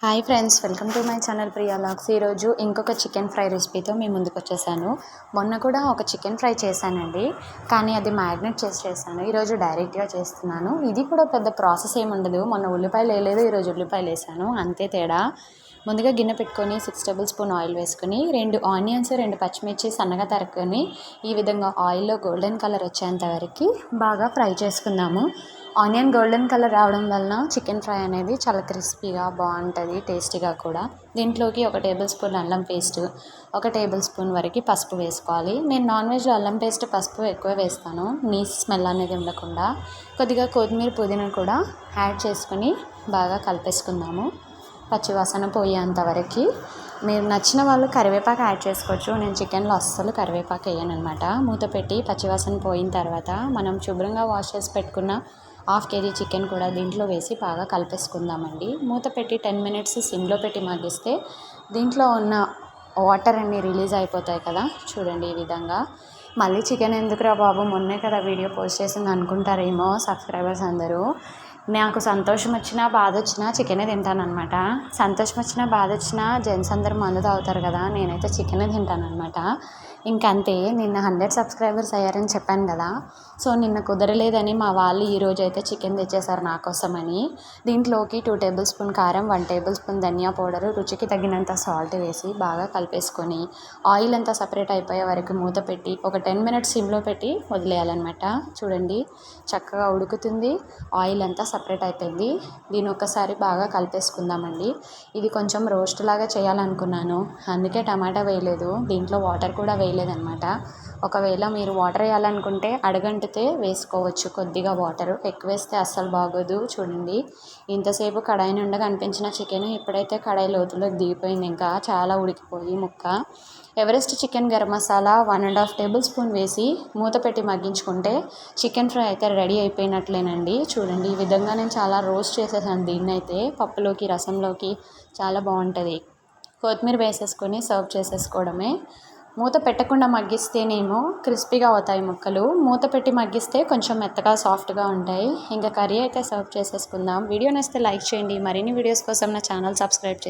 Hi friends, welcome to my channel Priya vlogs. ఈరోజు ఇంకొక chicken fry రెసిపీతో మీ ముందుకు వచ్చేసాను. మొన్న కూడా ఒక చికెన్ ఫ్రై చేశానండి, కానీ అది మ్యారినేట్ చేశాను. ఈరోజు డైరెక్ట్గా చేస్తున్నాను. ఇది కూడా పెద్ద ప్రాసెస్ ఏమి ఉండదు. మొన్న ఉల్లిపాయలు వేయలేదు, ఈరోజు ఉల్లిపాయలు వేసాను, అంతే తేడా. ముందుగా గిన్నె పెట్టుకొని 6 టేబుల్ స్పూన్ ఆయిల్ వేసుకొని 2 ఆనియన్స్ 2 పచ్చిమిర్చి సన్నగా తరుక్కొని ఈ విధంగా ఆయిల్లో గోల్డెన్ కలర్ వచ్చేంత వరకు బాగా ఫ్రై చేసుకుందాము. ఆనియన్ గోల్డెన్ కలర్ రావడం వలన చికెన్ ఫ్రై అనేది చాలా క్రిస్పీగా బాగుంటుంది, టేస్టీగా కూడా. దీంట్లోకి 1 టేబుల్ స్పూన్ అల్లం పేస్ట్, 1 టేబుల్ స్పూన్ వరకు పసుపు వేసుకోవాలి. నేను నాన్ వెజ్లో అల్లం పేస్ట్ పసుపు ఎక్కువ వేస్తాను, నీస్ స్మెల్ అనేది ఉండకుండా. కొద్దిగా కొత్తిమీర పుదీనా కూడా యాడ్ చేసుకొని బాగా కలిపేసుకుందాము పచ్చివాసన పోయేంత వరకు. మీరు నచ్చిన వాళ్ళు కరివేపాకు యాడ్ చేసుకోవచ్చు. నేను చికెన్లో అస్సలు కరివేపాకు వేయను అనమాట. మూత పెట్టి పచ్చివాసన పోయిన తర్వాత మనం శుభ్రంగా వాష్ చేసి పెట్టుకున్న 1/2 కేజీ చికెన్ కూడా దీంట్లో వేసి బాగా కలిపేసుకుందామండి. మూత పెట్టి 10 మినిట్స్ సిమ్లో పెట్టి మగ్గిస్తే దీంట్లో ఉన్న వాటర్ అన్నీ రిలీజ్ అయిపోతాయి కదా, చూడండి ఈ విధంగా. మళ్ళీ చికెన్ ఎందుకురా బాబు, మొన్నే కదా వీడియో పోస్ట్ చేసింది అనుకుంటారేమో సబ్స్క్రైబర్స్ అందరూ. నాకు సంతోషం వచ్చినా బాధ వచ్చినా చికెనే తింటానమాట. సంతోషం వచ్చినా బాధ వచ్చినా జెంట్స్ అందరూ మందు తాగుతారు కదా, నేనైతే చికెనే తింటానమాట. ఇంకంతే. నిన్న 100 సబ్స్క్రైబర్స్ అయ్యారని చెప్పాను కదా, సో నిన్న కుదరలేదని మా వాళ్ళు ఈరోజు అయితే చికెన్ తెచ్చేసారు నా కోసమని. దీంట్లోకి 2 టేబుల్ స్పూన్ కారం, 1 టేబుల్ స్పూన్ ధనియా పౌడరు, రుచికి తగినంత సాల్ట్ వేసి బాగా కలిపేసుకొని ఆయిల్ అంతా సపరేట్ అయిపోయే వరకు మూత పెట్టి ఒక 10 మినిట్స్ సిమ్లో పెట్టి వదిలేయాలన్నమాట. చూడండి చక్కగా ఉడుకుతుంది, ఆయిల్ అంతా సపరేట్ అయిపోయింది. దీన్ని ఒకసారి బాగా కలిపేసుకుందామండి. ఇది కొంచెం రోస్ట్ లాగా చేయాలనుకున్నాను, అందుకే టమాటా వేయలేదు, దీంట్లో వాటర్ కూడా వేయలేదన్నమాట. ఒకవేళ మీరు వాటర్ వేయాలనుకుంటే అడగంటితే వేసుకోవచ్చు కొద్దిగా వాటర్, ఎక్కువ వేస్తే అస్సలు బాగోదు. చూడండి ఇంతసేపు కడాయి నిండా కనిపించిన చికెన్ ఇప్పుడైతే కడాయి లోతులోకి దిగిపోయింది, ఇంకా చాలా ఉడికిపోయి ముక్క. Everest chicken garam masala 1.5 table spoon వేసి మూత పెట్టి మగ్గించుకుంటే చికెన్ ఫ్రై అయితే రెడీ అయిపోయినట్లేనండి. చూడండి ఈ విధంగా నేను చాలా రోస్ట్ చేసేసాను దీన్ని అయితే. పప్పులోకి రసంలోకి చాలా బాగుంటుంది. కొత్తిమీర వేసేసుకొని సర్వ్ చేసేసుకోవడమే. మూత పెట్టకుండా మగ్గిస్తేనేమో క్రిస్పీగా అవుతాయి ముక్కలు, మూత పెట్టి మగ్గిస్తే కొంచెం మెత్తగా సాఫ్ట్గా ఉంటాయి. ఇంకా కర్రీ అయితే సర్వ్ చేసేసుకుందాం. వీడియో నచ్చితే లైక్ చేయండి. మరిన్ని వీడియోస్ కోసం నా ఛానల్ సబ్స్క్రైబ్ చేయండి.